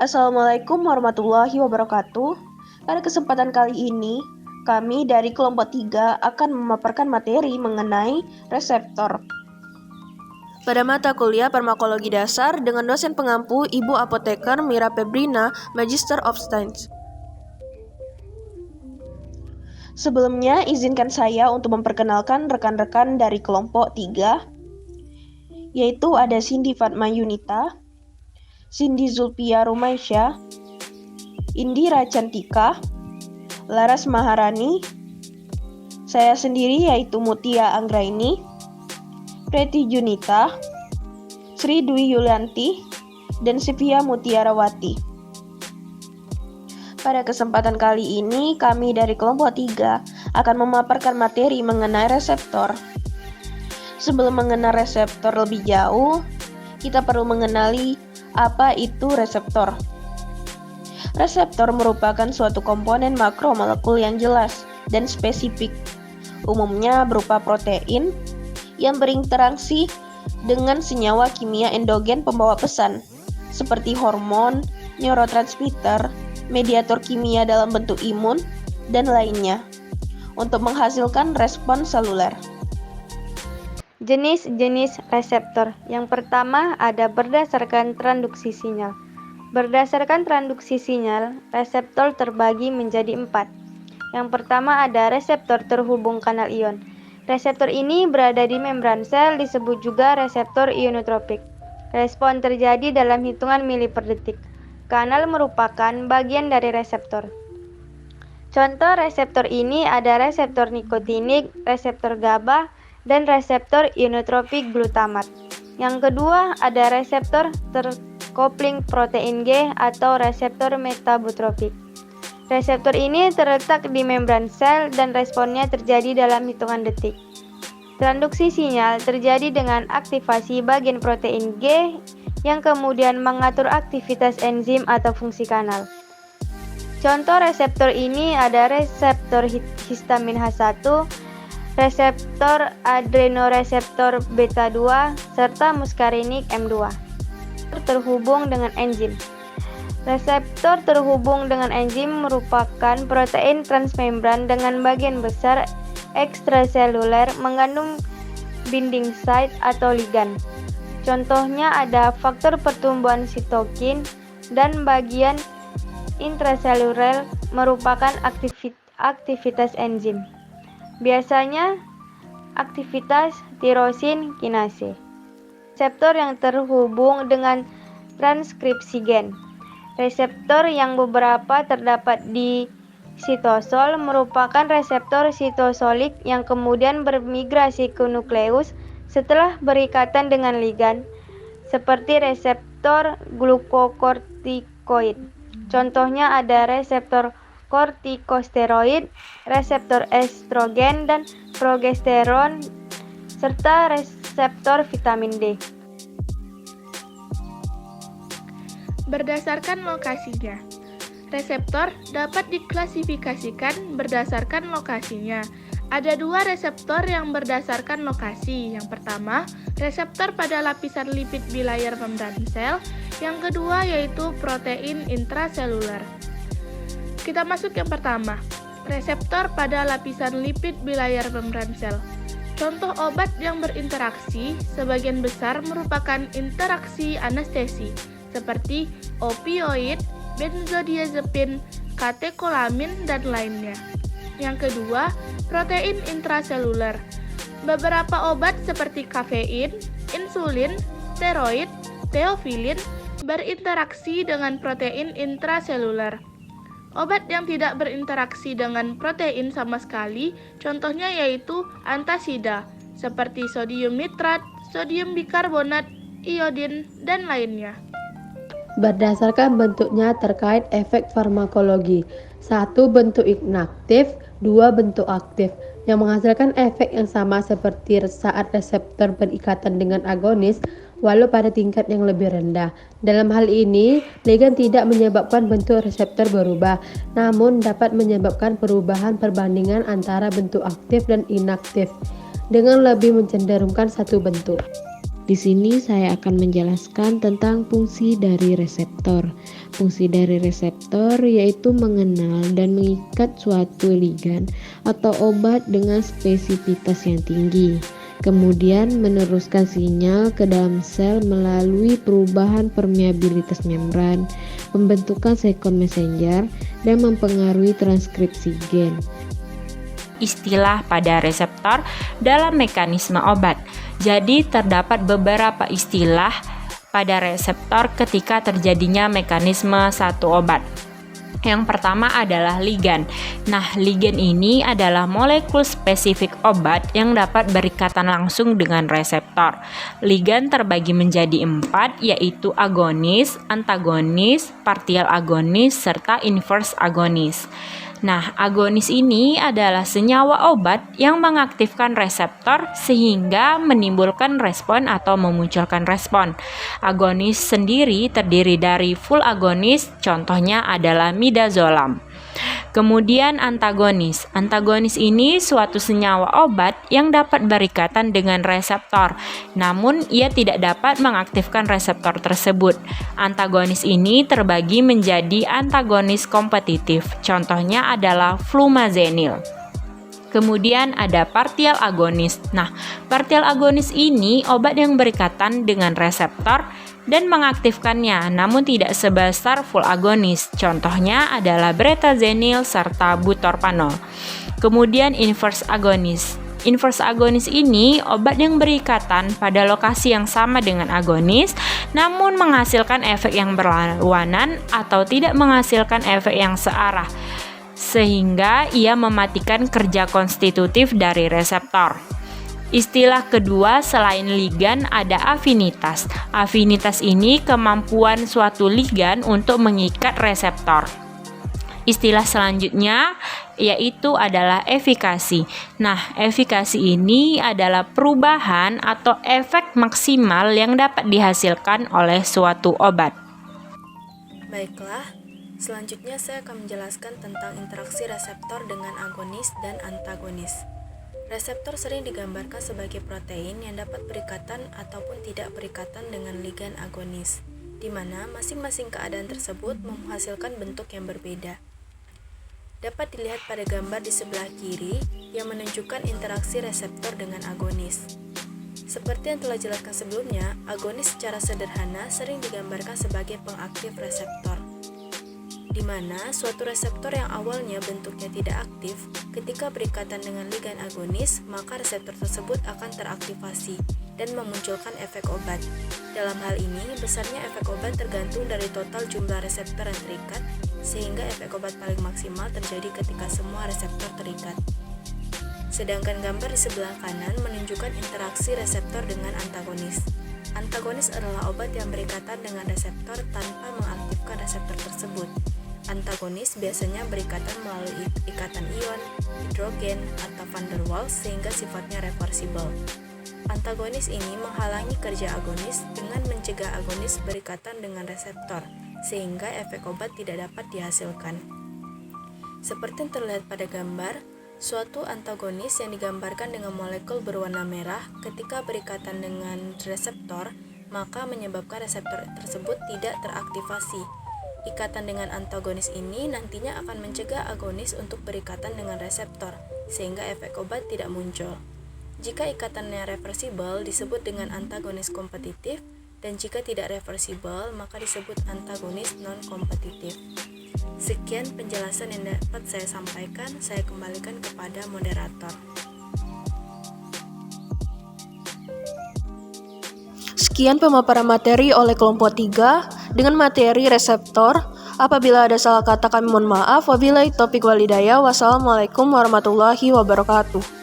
Assalamualaikum warahmatullahi wabarakatuh. Pada kesempatan kali ini, kami dari kelompok 3 akan memaparkan materi mengenai reseptor. Pada mata kuliah Farmakologi Dasar dengan dosen pengampu Ibu Apoteker Mira Febrina, Magister of Science. Sebelumnya, izinkan saya untuk memperkenalkan rekan-rekan dari kelompok 3, yaitu ada Cindy Fatma Yunita, Cindy Zulpia Rumaisya, Indira Cantika, Laras Maharani, saya sendiri yaitu Mutia Anggraini, Preti Junita, Sri Dwi Yulianti, dan Sivia Mutiarawati. Pada kesempatan kali ini, kami dari kelompok 3 akan memaparkan materi mengenai reseptor. Sebelum mengenal reseptor lebih jauh, kita perlu mengenali apa itu reseptor. Reseptor merupakan suatu komponen makromolekul yang jelas dan spesifik, umumnya berupa protein yang berinteraksi dengan senyawa kimia endogen pembawa pesan, seperti hormon, neurotransmitter, mediator kimia dalam bentuk imun, dan lainnya, untuk menghasilkan respon seluler. Jenis-jenis reseptor. Yang pertama ada berdasarkan tranduksi sinyal. Berdasarkan tranduksi sinyal, reseptor terbagi menjadi 4. Yang pertama ada reseptor terhubung kanal ion. Reseptor ini berada di membran sel, disebut juga reseptor ionotropik. Respon terjadi dalam hitungan mili per detik. Kanal merupakan bagian dari reseptor. Contoh reseptor ini ada reseptor nikotinik, reseptor GABA, dan reseptor ionotropik glutamat. Yang kedua ada reseptor terkopling protein G atau reseptor metabotropik. Reseptor ini terletak di membran sel dan responnya terjadi dalam hitungan detik. Tranduksi sinyal terjadi dengan aktivasi bagian protein G yang kemudian mengatur aktivitas enzim atau fungsi kanal. Contoh reseptor ini ada reseptor histamin H1, reseptor adrenoreseptor beta 2, serta muskarinik M2. Terhubung dengan enzim. Reseptor terhubung dengan enzim merupakan protein transmembran dengan bagian besar ekstraseluler mengandung binding site atau ligan. Contohnya ada faktor pertumbuhan sitokin dan bagian intraseluler merupakan aktivitas enzim. Biasanya aktivitas tirosin kinase. Reseptor yang terhubung dengan transkripsi gen. Reseptor yang beberapa terdapat di sitosol merupakan reseptor sitosolik yang kemudian bermigrasi ke nukleus setelah berikatan dengan ligan, seperti reseptor glukokortikoid. Contohnya ada reseptor kortikosteroid, reseptor estrogen dan progesteron, serta reseptor vitamin D. Berdasarkan lokasinya, reseptor dapat diklasifikasikan berdasarkan lokasinya. Ada 2 reseptor yang berdasarkan lokasi. Yang pertama, reseptor pada lapisan lipid bilayar membran sel. Yang kedua yaitu protein intraseluler. Kita masuk yang pertama, reseptor pada lapisan lipid bilayar membran sel. Contoh obat yang berinteraksi sebagian besar merupakan interaksi anestesi, seperti opioid, benzodiazepin, katekolamin, dan lainnya. Yang kedua, protein intraseluler. Beberapa obat seperti kafein, insulin, steroid, teofilin berinteraksi dengan protein intraseluler. Obat yang tidak berinteraksi dengan protein sama sekali, contohnya yaitu antasida, seperti sodium nitrat, sodium bikarbonat, iodin, dan lainnya. Berdasarkan bentuknya terkait efek farmakologi. 1. Bentuk inaktif, 2. Bentuk aktif, yang menghasilkan efek yang sama seperti saat reseptor berikatan dengan agonis, walau pada tingkat yang lebih rendah. Dalam hal ini, ligan tidak menyebabkan bentuk reseptor berubah, namun dapat menyebabkan perubahan perbandingan antara bentuk aktif dan inaktif, dengan lebih mencenderungkan satu bentuk. Di sini saya akan menjelaskan tentang fungsi dari reseptor. Fungsi dari reseptor yaitu mengenal dan mengikat suatu ligan atau obat dengan spesifitas yang tinggi. Kemudian meneruskan sinyal ke dalam sel melalui perubahan permeabilitas membran, pembentukan second messenger, dan mempengaruhi transkripsi gen. Istilah pada reseptor dalam mekanisme obat. Jadi terdapat beberapa istilah pada reseptor ketika terjadinya mekanisme satu obat. Yang pertama adalah ligan. Nah, ligan ini adalah molekul spesifik obat yang dapat berikatan langsung dengan reseptor. Ligan terbagi menjadi 4, yaitu agonis, antagonis, partial agonis, serta inverse agonis. Nah, agonis ini adalah senyawa obat yang mengaktifkan reseptor sehingga menimbulkan respon atau memunculkan respon. Agonis sendiri terdiri dari full agonis, contohnya adalah midazolam. Kemudian antagonis. Antagonis ini suatu senyawa obat yang dapat berikatan dengan reseptor, namun ia tidak dapat mengaktifkan reseptor tersebut. Antagonis ini terbagi menjadi antagonis kompetitif, contohnya adalah flumazenil. Kemudian ada partial agonis. Nah, partial agonis ini obat yang berikatan dengan reseptor dan mengaktifkannya, namun tidak sebesar full agonis. Contohnya adalah bretazenil serta butorphanol. Kemudian inverse agonis. Inverse agonis ini obat yang berikatan pada lokasi yang sama dengan agonis, namun menghasilkan efek yang berlawanan atau tidak menghasilkan efek yang searah, sehingga ia mematikan kerja konstitutif dari reseptor. Istilah kedua selain ligan ada afinitas. Afinitas ini kemampuan suatu ligan untuk mengikat reseptor. Istilah selanjutnya yaitu adalah efikasi. Nah, efikasi ini adalah perubahan atau efek maksimal yang dapat dihasilkan oleh suatu obat. Baiklah, selanjutnya saya akan menjelaskan tentang interaksi reseptor dengan agonis dan antagonis. Reseptor sering digambarkan sebagai protein yang dapat berikatan ataupun tidak berikatan dengan ligan agonis, di mana masing-masing keadaan tersebut menghasilkan bentuk yang berbeda. Dapat dilihat pada gambar di sebelah kiri yang menunjukkan interaksi reseptor dengan agonis. Seperti yang telah dijelaskan sebelumnya, agonis secara sederhana sering digambarkan sebagai pengaktif reseptor, di mana suatu reseptor yang awalnya bentuknya tidak aktif, ketika berikatan dengan ligan agonis, maka reseptor tersebut akan teraktivasi dan memunculkan efek obat. Dalam hal ini, besarnya efek obat tergantung dari total jumlah reseptor yang terikat, sehingga efek obat paling maksimal terjadi ketika semua reseptor terikat. Sedangkan gambar di sebelah kanan menunjukkan interaksi reseptor dengan antagonis. Antagonis adalah obat yang berikatan dengan reseptor tanpa mengaktifkan reseptor tersebut. Antagonis biasanya berikatan melalui ikatan ion, hidrogen, atau van der Waals sehingga sifatnya reversibel. Antagonis ini menghalangi kerja agonis dengan mencegah agonis berikatan dengan reseptor, sehingga efek obat tidak dapat dihasilkan. Seperti yang terlihat pada gambar, suatu antagonis yang digambarkan dengan molekul berwarna merah ketika berikatan dengan reseptor, maka menyebabkan reseptor tersebut tidak teraktivasi. Ikatan dengan antagonis ini nantinya akan mencegah agonis untuk berikatan dengan reseptor, sehingga efek obat tidak muncul. Jika ikatannya reversibel disebut dengan antagonis kompetitif, dan jika tidak reversibel maka disebut antagonis non-kompetitif. Sekian penjelasan yang dapat saya sampaikan, saya kembalikan kepada moderator. Sekian pemaparan materi oleh kelompok 3 dengan materi reseptor. Apabila ada salah kata kami mohon maaf. Wabillahi taufiq wal hidayah. Wassalamualaikum warahmatullahi wabarakatuh.